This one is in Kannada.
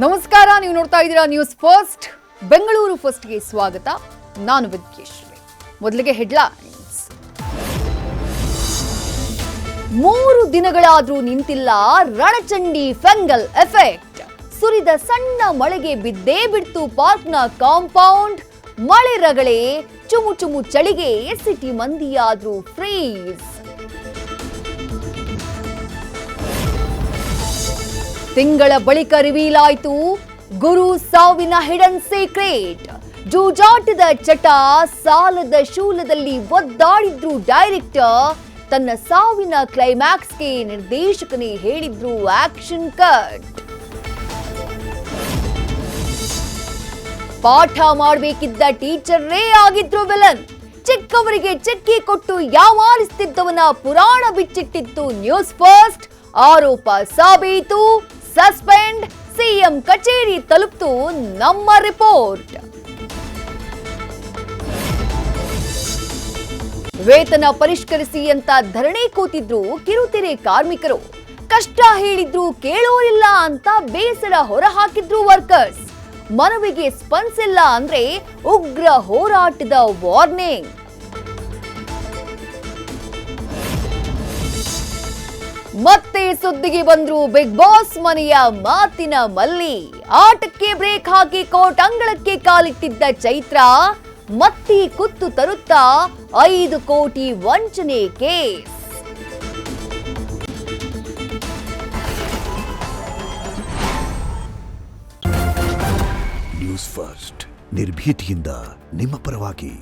ನಮಸ್ಕಾರ, ನೀವು ನೋಡ್ತಾ ಇದ್ದೀರಾ ನ್ಯೂಸ್ ಫಸ್ಟ್. ಬೆಂಗಳೂರು ಫಸ್ಟ್ಗೆ ಸ್ವಾಗತ. ನಾನು ವಿದ್ಯೇಶ್ವರಿ. ಮೊದಲಿಗೆ ಹೆಡ್ಲೈನ್ಸ್. 3 ದಿನಗಳಾದ್ರೂ ನಿಂತಿಲ್ಲ ರಣಚಂಡಿ ಫಂಗಲ್ ಎಫೆಕ್ಟ್. ಸುರಿದ ಸಣ್ಣ ಮಳೆಗೆ ಬಿದ್ದೇ ಬಿಡ್ತು ಪಾರ್ಕ್ನ ಕಾಂಪೌಂಡ್. ಮಳೆ ರಗಳೆ, ಚುಮು ಚುಮು ಚಳಿಗೆ ಸಿಟಿ ಮಂದಿಯಾದ್ರೂ ಫ್ರೀಸ್. ತಿಂಗಳ ಬಳಿಕ ರಿವೀಲ್ ಆಯಿತು ಗುರು ಸಾವಿನ ಹಿಡನ್ ಸೀಕ್ರೆಟ್. ಜೂಜಾಟದ ಚಟ, ಸಾಲದ ಶೂಲದಲ್ಲಿ ಒದ್ದಾಡಿದ್ರು ಡೈರೆಕ್ಟರ್. ತನ್ನ ಸಾವಿನ ಕ್ಲೈಮ್ಯಾಕ್ಸ್ಗೆ ನಿರ್ದೇಶಕನೇ ಹೇಳಿದ್ರು ಆಕ್ಷನ್ ಕಟ್. ಪಾಠ ಮಾಡಬೇಕಿದ್ದ ಟೀಚರ್ರೇ ಆಗಿದ್ರು ವಿಲನ್. ಚಿಕ್ಕವರಿಗೆ ಚೆಕ್ಕಿ ಕೊಟ್ಟು ಯಾಮಾರಿಸ್ತಿದ್ದವನ ಪುರಾಣ ಬಿಚ್ಚಿಟ್ಟಿತ್ತು ನ್ಯೂಸ್ ಫಸ್ಟ್. ಆರೋಪ ಸಾಬೀತು, ಸಸ್ಪೆಂಡ್, ಸಿಎಂ ಕಚೇರಿ ತಲುಪ್ತು ನಮ್ಮ ರಿಪೋರ್ಟ್. ವೇತನ ಪರಿಷ್ಕರಿಸಿ ಅಂತ ಧರಣಿ ಕೂತಿದ್ರು ಕಿರುತೆರೆ ಕಾರ್ಮಿಕರು. ಕಷ್ಟ ಹೇಳಿದ್ರು ಕೇಳೋರಿಲ್ಲ ಅಂತ ಬೇಸರ ಹೊರಹಾಕಿದ್ರು ವರ್ಕರ್ಸ್. ಮನವಿಗೆ ಸ್ಪಂದಿಸಿಲ್ಲ ಅಂದ್ರೆ ಉಗ್ರ ಹೋರಾಟದ ವಾರ್ನಿಂಗ್. ಮತ್ತೆ ಸುದ್ದಿಗೆ ಬಂದ್ರು ಬಿಗ್ ಬಾಸ್ ಮನೆಯ ಮಾತಿನ ಮಲ್ಲಿ. ಆಟಕ್ಕೆ ಬ್ರೇಕ್ ಹಾಕಿ ಕೋರ್ಟ್ ಅಂಗಳಕ್ಕೆ ಕಾಲಿಟ್ಟಿದ್ದ ಚೈತ್ರ ಮತ್ತೆ ಕುತ್ತು ತರುತ್ತಾ 5 ಕೋಟಿ ವಂಚನೆ ಕೇಸ್. ನ್ಯೂಸ್ ಫಸ್ಟ್, ನಿರ್ಭೀತಿಯಿಂದ ನಿಮ್ಮ ಪರವಾಗಿ.